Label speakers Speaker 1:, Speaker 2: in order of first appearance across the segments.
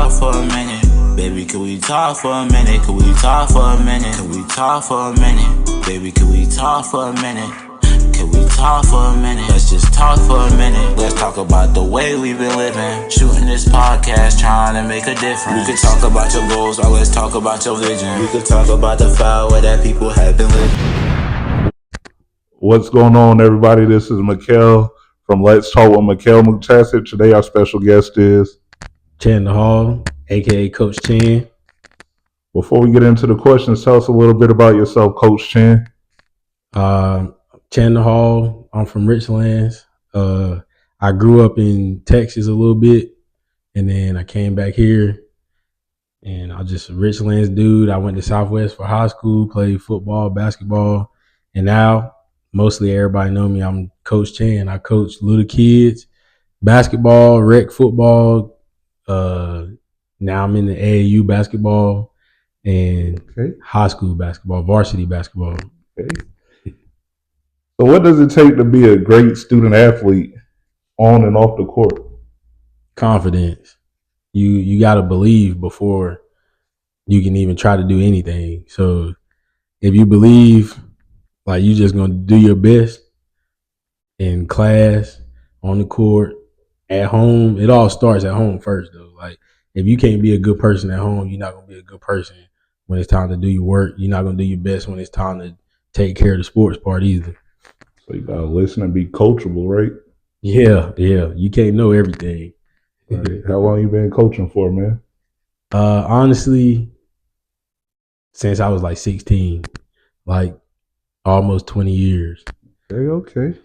Speaker 1: talk for a minute? Baby, can we talk for a minute? Can we talk for a minute? Can we talk for a minute? Baby, can we talk for a minute? Can we talk for a minute? Let's just talk for a minute. Let's talk about the way we've been living. Shooting this podcast, trying to make a difference. You could talk about your goals, or let's talk about your vision. You could talk about the foul way that people have been living.
Speaker 2: What's going on, everybody? This is Mikhail from Let's Talk with Mikhail Muktasik. Today, our special guest is
Speaker 3: Chandler Hall, aka Coach Chan.
Speaker 2: Before we get into the questions, tell us a little bit about yourself, Coach Chan.
Speaker 3: Chandler Hall. I'm from Richlands. I grew up in Texas a little bit, and then I came back here, and I'm just a Richlands dude. I went to Southwest for high school, played football, basketball, and now mostly everybody know me. I'm Coach Chan. I coach little kids, basketball, rec football. Now I'm in the AAU basketball and high school basketball, varsity basketball.
Speaker 2: Okay. So what does it take to be a great student athlete on and off the court?
Speaker 3: Confidence. You got to believe before you can even try to do anything. So if you believe, like, you just going to do your best in class, on the court, at home, it all starts at home first, though. Like, if you can't be a good person at home, you're not going to be a good person when it's time to do your work. You're not going to do your best when it's time to take care of the sports part either.
Speaker 2: So you got to listen and be coachable, right?
Speaker 3: Yeah. You can't know everything.
Speaker 2: Right. How long you been coaching for, man?
Speaker 3: Honestly, since I was like 16, like almost 20 years.
Speaker 2: Okay.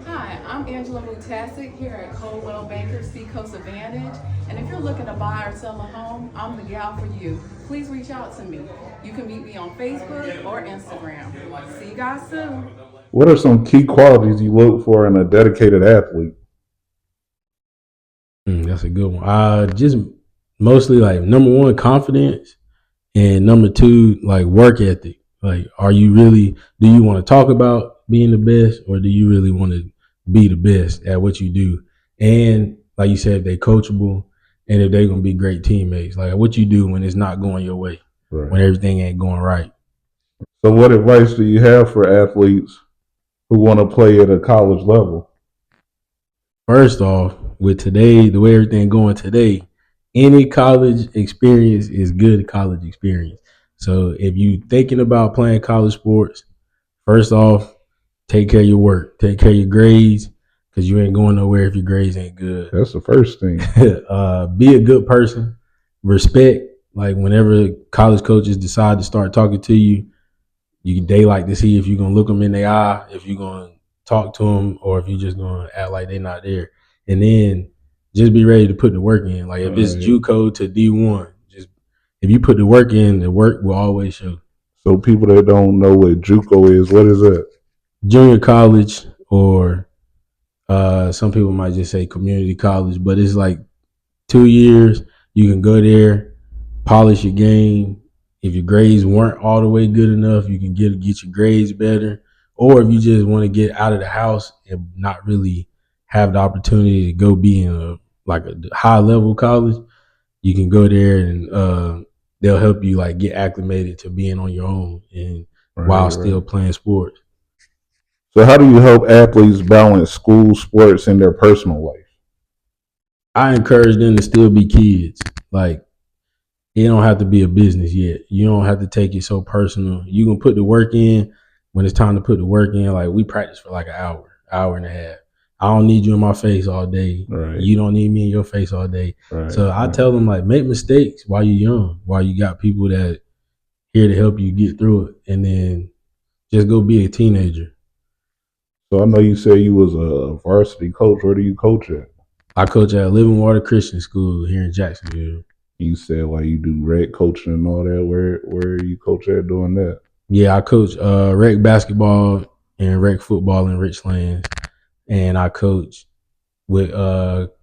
Speaker 4: Hi, I'm Angela Muktasik here at Coldwell Banker Seacoast Advantage. And if you're looking to buy or sell a home, I'm the gal for you. Please reach out to me. You can meet me on Facebook or Instagram. See you guys soon.
Speaker 2: What are some key qualities you look for in a dedicated athlete?
Speaker 3: That's a good one. Just mostly, like, number one, confidence, and number two, like, work ethic. Like, do you want to talk about being the best, or do you really want to be the best at what you do? And like you said, if they're coachable, and if they're going to be great teammates, like what you do when it's not going your way, right, when everything ain't going right.
Speaker 2: So what advice do you have for athletes who want to play at a college level?
Speaker 3: First off, with today, the way everything going today, any college experience is good college experience. So if you thinking about playing college sports, first off, take care of your work, take care of your grades, because you ain't going nowhere if your grades ain't good.
Speaker 2: That's the first thing.
Speaker 3: Be a good person. Respect. Like, whenever college coaches decide to start talking to you, they like to see if you're going to look them in the eye, if you're going to talk to them, or if you're just going to act like they're not there. And then just be ready to put the work in. Like, if it's JUCO to D1, if you put the work in, the work will always show.
Speaker 2: So people that don't know what JUCO is, what is that?
Speaker 3: Junior college, or some people might just say community college, but it's like 2 years. You can go there, polish your game. If your grades weren't all the way good enough, you can get your grades better. Or if you just want to get out of the house and not really have the opportunity to go be in a high level college, you can go there and they'll help you, like, get acclimated to being on your own and while still playing sports.
Speaker 2: So how do you help athletes balance school, sports, and their personal life?
Speaker 3: I encourage them to still be kids. Like, it don't have to be a business yet. You don't have to take it so personal. You can put the work in when it's time to put the work in. Like, we practice for like an hour and a half. I don't need you in my face all day.
Speaker 2: Right.
Speaker 3: You don't need me in your face all day.
Speaker 2: Right.
Speaker 3: So I tell them, like, make mistakes while you're young, while you got people that here to help you get through it, and then just go be a teenager.
Speaker 2: So I know you say you was a varsity coach. Where do you coach at?
Speaker 3: I coach at Living Water Christian School here in Jacksonville.
Speaker 2: You said, like, you do rec coaching and all that. Where you coach at doing that?
Speaker 3: Yeah, I coach rec basketball and rec football in Richlands, and I coach with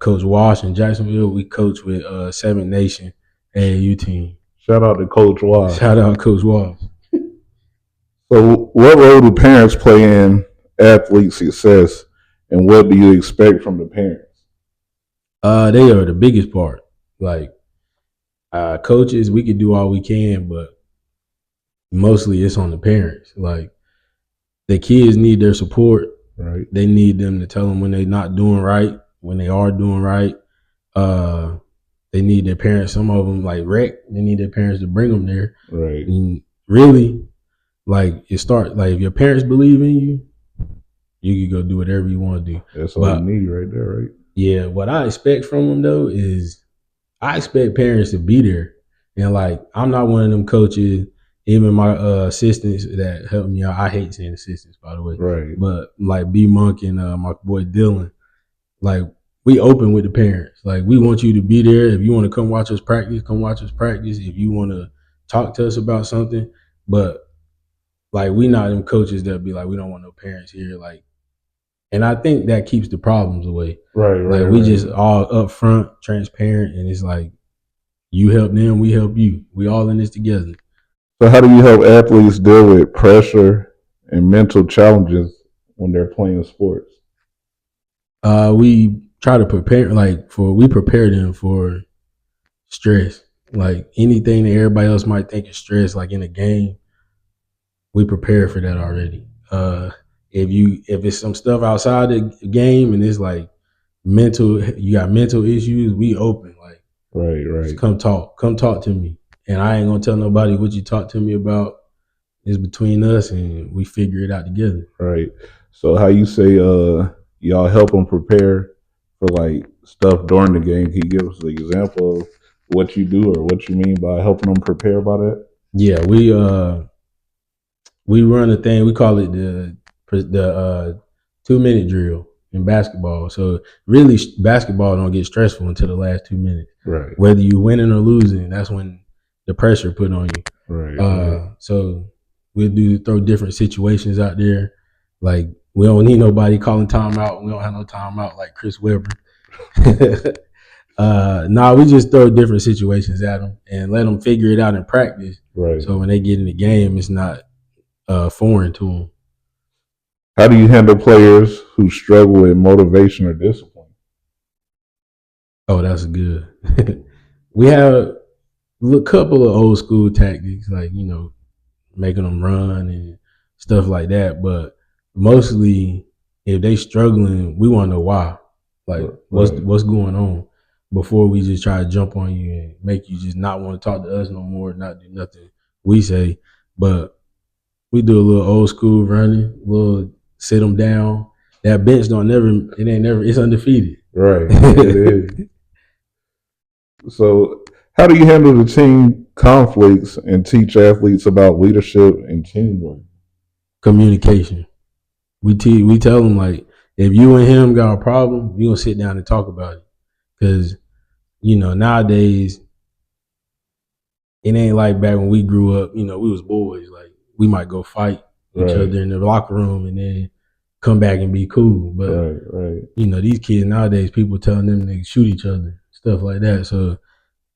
Speaker 3: Coach Walsh in Jacksonville. We coach with Seventh Nation AAU team.
Speaker 2: Shout out to Coach Walsh.
Speaker 3: Shout out Coach Walsh.
Speaker 2: So what role do parents play in athlete success, and what do you expect from the parents?
Speaker 3: They are the biggest part. Like, Coaches, we could do all we can, but mostly it's on the parents. Like the kids need their support.
Speaker 2: Right.
Speaker 3: They need them to tell them when they're not doing right, when they are doing right. They need their parents. Some of them like rec. They need their parents to bring them there.
Speaker 2: Right.
Speaker 3: And really, like it start like if your parents believe in you, you can go do whatever you want to do.
Speaker 2: That's all you need right there, right?
Speaker 3: Yeah, what I expect from them though is I expect parents to be there. And like I'm not one of them coaches, even my assistants that help me out. I hate saying assistants, by the way.
Speaker 2: Right.
Speaker 3: But like B Monk and my boy Dylan, like we open with the parents. Like we want you to be there. If you want to come watch us practice, come watch us practice. If you want to talk to us about something, but like we not them coaches that be like, we don't want no parents here. Like, and I think that keeps the problems away.
Speaker 2: Right.
Speaker 3: Like we just all upfront, transparent, and it's like you help them, we help you. We all in this together.
Speaker 2: So how do you help athletes deal with pressure and mental challenges when they're playing sports?
Speaker 3: We try to prepare we prepare them for stress. Like anything that everybody else might think is stress, like in a game, we prepare for that already. If it's some stuff outside the game and it's like you got mental issues, we open. Like
Speaker 2: Right.
Speaker 3: come talk to me. And I ain't gonna tell nobody what you talk to me about. It's between us and we figure it out together.
Speaker 2: Right. So how you say y'all help them prepare for like stuff during the game? Can you give us an example of what you do or what you mean by helping them prepare by that?
Speaker 3: Yeah, we run a thing. We call it the 2-minute drill in basketball. So really, basketball don't get stressful until the last 2 minutes.
Speaker 2: Right.
Speaker 3: Whether you winning or losing, that's when the pressure put on you.
Speaker 2: Right.
Speaker 3: So we'll throw different situations out there. Like we don't need nobody calling timeout. We don't have no timeout like Chris Webber. We just throw different situations at them and let them figure it out in practice.
Speaker 2: Right.
Speaker 3: So when they get in the game, it's not foreign to them.
Speaker 2: How do you handle players who struggle with motivation or discipline?
Speaker 3: Oh, that's good. We have a couple of old school tactics, like, making them run and stuff like that. But mostly, if they struggling, we want to know why. Like, what's going on before we just try to jump on you and make you just not want to talk to us no more, not do nothing we say. But we do a little old school running, little sit them down. That bench it's undefeated.
Speaker 2: Right. It is. So how do you handle the team conflicts and teach athletes about leadership and teamwork?
Speaker 3: Communication. We tell them, like, if you and him got a problem, we gonna sit down and talk about it. Because, nowadays, it ain't like back when we grew up, we was boys. Like, we might go fight each other in the locker room and then come back and be cool. But, these kids nowadays, people telling them to shoot each other, stuff like that. So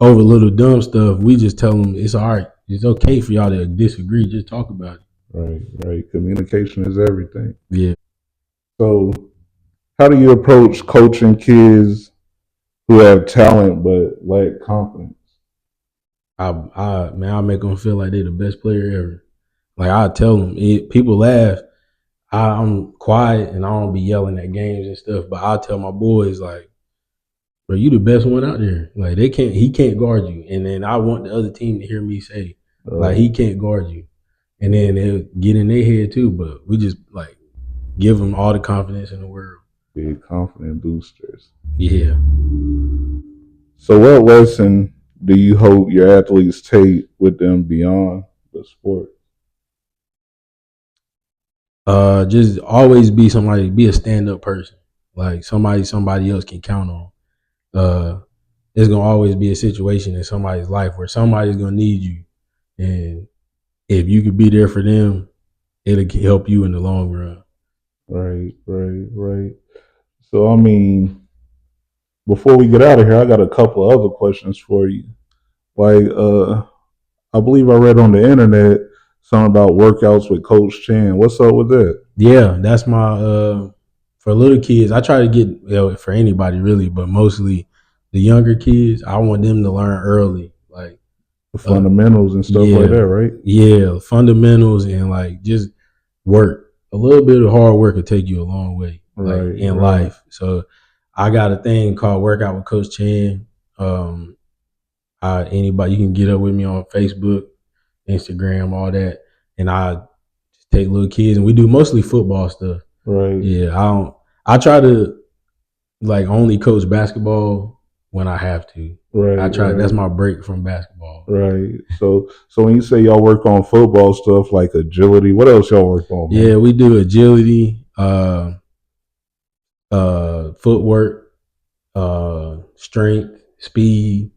Speaker 3: over little dumb stuff, we just tell them it's all right. It's okay for y'all to disagree. Just talk about it.
Speaker 2: Right. Communication is everything.
Speaker 3: Yeah.
Speaker 2: So how do you approach coaching kids who have talent but lack confidence?
Speaker 3: I make them feel like they're the best player ever. Like, I tell them, people laugh. I'm quiet and I don't be yelling at games and stuff, but I tell my boys, like, bro, you the best one out there. Like, he can't guard you. And then I want the other team to hear me say, like, he can't guard you. And then they'll get in their head too, but we just, like, give them all the confidence in the world.
Speaker 2: Big confident boosters.
Speaker 3: Yeah.
Speaker 2: So what lesson do you hope your athletes take with them beyond the sport?
Speaker 3: Just always be a stand-up person. Like, somebody else can count on. There's gonna always be a situation in somebody's life where somebody's gonna need you. And if you could be there for them, it'll help you in the long run.
Speaker 2: Right. So, before we get out of here, I got a couple of other questions for you. Like, I believe I read on the internet something about workouts with Coach Chan. What's up with that?
Speaker 3: Yeah, that's my for little kids. I try to get for anybody really, but mostly the younger kids. I want them to learn early. like
Speaker 2: The fundamentals and stuff like that, right?
Speaker 3: Yeah, fundamentals and like just work. A little bit of hard work will take you a long way, like
Speaker 2: Right,
Speaker 3: in
Speaker 2: right.
Speaker 3: life. So I got a thing called Workout with Coach Chan. Anybody you can get up with me on Facebook, Instagram, all that, and I just take little kids and we do mostly football stuff.
Speaker 2: Right.
Speaker 3: Yeah, I try to like only coach basketball when I have to.
Speaker 2: Right.
Speaker 3: I try.
Speaker 2: Right.
Speaker 3: That's my break from basketball.
Speaker 2: Right. So when you say y'all work on football stuff like agility, what else y'all work on? Man?
Speaker 3: Yeah, we do agility, footwork, strength, speed,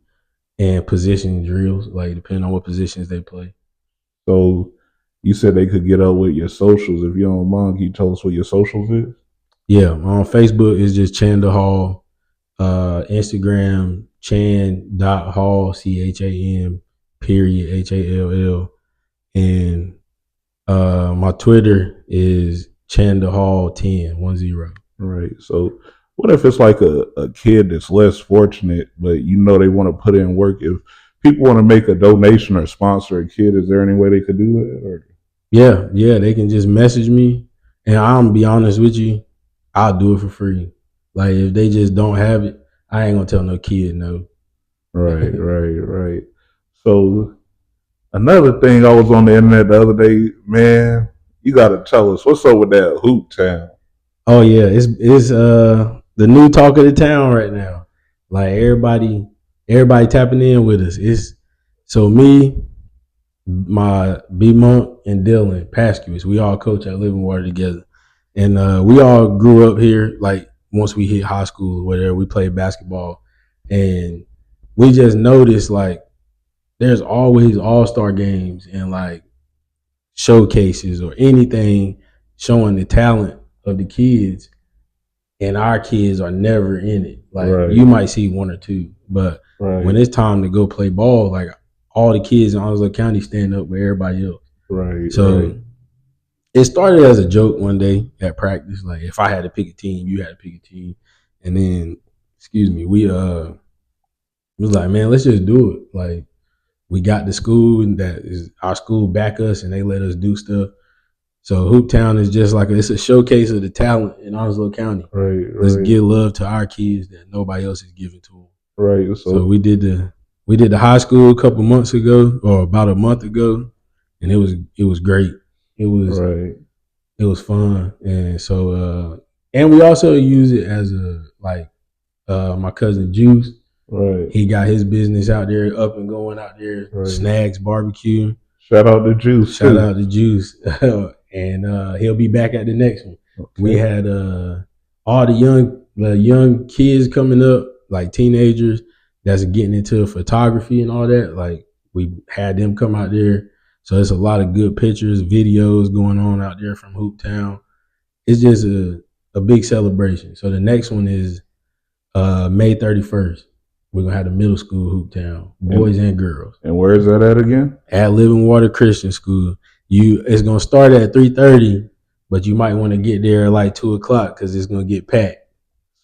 Speaker 3: and position drills. Like depending on what positions they play.
Speaker 2: So you said they could get up with your socials. If you don't mind, can you tell us what your socials is?
Speaker 3: Yeah, on Facebook it's just Chandler Hall. Instagram Chan.Hall, CHAN period HALL, and my Twitter is Chandler Hall 10.
Speaker 2: Right. So what if it's like a kid that's less fortunate, but you know they want to put in work? If people want to make a donation or sponsor a kid, is there any way they could do that? Or?
Speaker 3: Yeah, they can just message me, and I'm be honest with you, I'll do it for free. Like if they just don't have it, I ain't gonna tell no kid no.
Speaker 2: Right, right. So another thing, I was on the internet the other day, man. You got to tell us what's up with that Hoop Town.
Speaker 3: Oh yeah, it's the new talk of the town right now. Like everybody tapping in with us. It's so me, my B Monk and Dylan Pascuous, we all coach at Living Water together. And we all grew up here. Like once we hit high school or whatever, we played basketball. And we just noticed like there's always all-star games and like showcases or anything showing the talent of the kids, and our kids are never in it. Like
Speaker 2: Right.
Speaker 3: you might see one or two, but
Speaker 2: Right.
Speaker 3: when it's time to go play ball, like all the kids in Onslow County stand up with everybody else.
Speaker 2: Right.
Speaker 3: So
Speaker 2: right.
Speaker 3: it started as a joke one day at practice. Like if I had to pick a team, you had to pick a team. And then, we was like, man, let's just do it. Like we got the school and that is our school back us and they let us do stuff. So Hoop Town is just like it's a showcase of the talent in Onslow County.
Speaker 2: Right.
Speaker 3: Let's give love to our kids that nobody else is giving to them.
Speaker 2: Right.
Speaker 3: So we did the high school a couple months ago, or about a month ago, and it was great. It was
Speaker 2: right.
Speaker 3: It was fun, and so and we also use it as a like my cousin Juice.
Speaker 2: Right.
Speaker 3: He got his business out there up and going out there.
Speaker 2: Right.
Speaker 3: Snags Barbecue.
Speaker 2: Shout out to Juice.
Speaker 3: Shout out to Juice. And he'll be back at the next one. Okay. We had all the young kids coming up, like teenagers that's getting into photography and all that. Like we had them come out there. So it's a lot of good pictures, videos going on out there from Hoop Town. It's just a big celebration. So the next one is May 31st. We're gonna have the middle school Hoop Town, boys and girls.
Speaker 2: And where is that at again?
Speaker 3: At Living Water Christian School. It's gonna start at 3:30, but you might want to get there at like 2:00 because it's gonna get packed.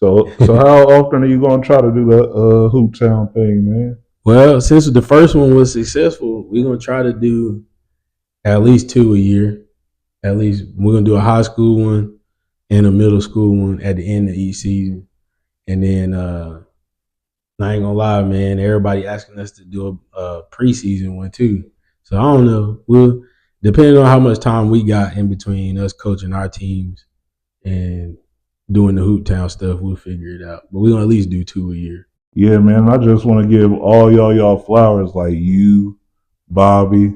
Speaker 2: So how often are you gonna try to do the Hoop Town thing, man?
Speaker 3: Well, since the first one was successful, we're gonna try to do at least 2 a year. At least we're gonna do a high school one and a middle school one at the end of each season, and then I ain't gonna lie, man. Everybody asking us to do a preseason one too. So I don't know. We'll depending on how much time we got in between us coaching our teams and doing the Hoop Town stuff, we'll figure it out. But we're gonna at least do 2 a year.
Speaker 2: Yeah, man. I just want to give all y'all flowers, like you, Bobby,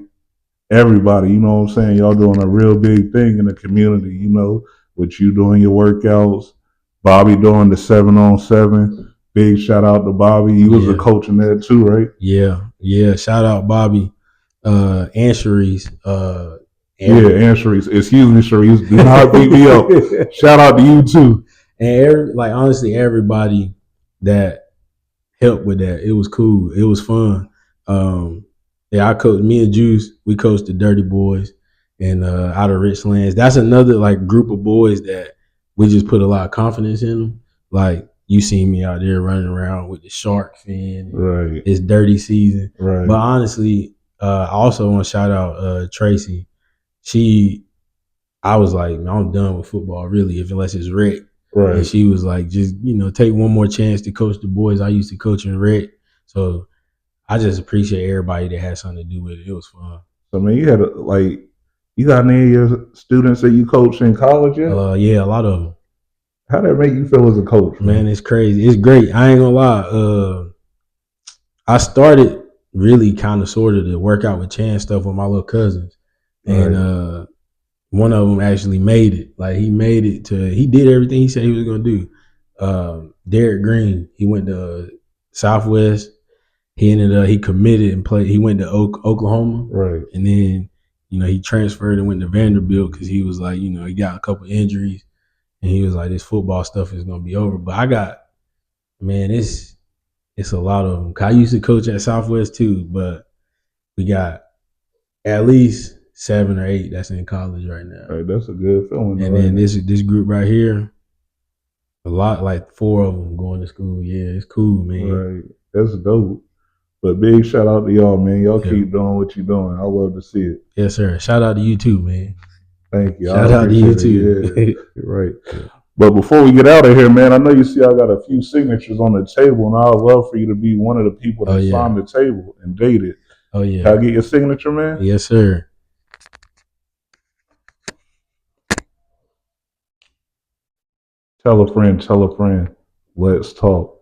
Speaker 2: everybody. You know what I'm saying? Y'all doing a real big thing in the community. You know, with you doing your workouts, Bobby doing the 7-on-7. Big shout out to Bobby. You was a coach in there too, right?
Speaker 3: Yeah. Shout out Bobby, and Sharice.
Speaker 2: And Sharice. Excuse me, Sharice. Do not beat me up. Shout out to you too.
Speaker 3: And honestly, everybody that helped with that. It was cool. It was fun. I coached. Me and Juice. We coached the Dirty Boys, and out of Richlands. That's another like group of boys that we just put a lot of confidence in them. Like. you see me out there running around with the shark fin.
Speaker 2: Right.
Speaker 3: It's dirty season.
Speaker 2: Right.
Speaker 3: But honestly, I also want to shout out Tracy. I was like, man, I'm done with football, really, unless it's rec.
Speaker 2: Right.
Speaker 3: And she was like, just, take one more chance to coach the boys I used to coach in rec. So I just appreciate everybody that had something to do with it. It was fun.
Speaker 2: So, man, you got any of your students that you coach in college yet?
Speaker 3: Yeah, a lot of them.
Speaker 2: How that make you feel as a coach?
Speaker 3: Man, it's crazy. It's great. I ain't gonna lie. I started really kind of sort of to work out with Chan stuff with my little cousins. And one of them actually made it. Like he did everything he said he was gonna do. Derek Green, he went to Southwest. He committed and played. He went to Oklahoma.
Speaker 2: Right.
Speaker 3: And then, he transferred and went to Vanderbilt because he was like, he got a couple injuries. And he was like, this football stuff is going to be over. But it's a lot of them. I used to coach at Southwest too, but we got at least 7 or 8 that's in college right now.
Speaker 2: Right, that's a good feeling.
Speaker 3: And then this group right here, a lot, like 4 of them going to school. Yeah, it's cool, man.
Speaker 2: Right, that's dope. But big shout out to y'all, man. Y'all keep doing what you're doing. I love to see it.
Speaker 3: Yes, sir. Shout out to you too, man.
Speaker 2: Thank you.
Speaker 3: Shout out to you too.
Speaker 2: Yeah, right. But before we get out of here, man, I know you see I got a few signatures on the table, and I'd love for you to be one of the people that signed the table and date it.
Speaker 3: Oh, yeah.
Speaker 2: Can I get your signature, man?
Speaker 3: Yes, sir.
Speaker 2: Tell a friend. Let's talk.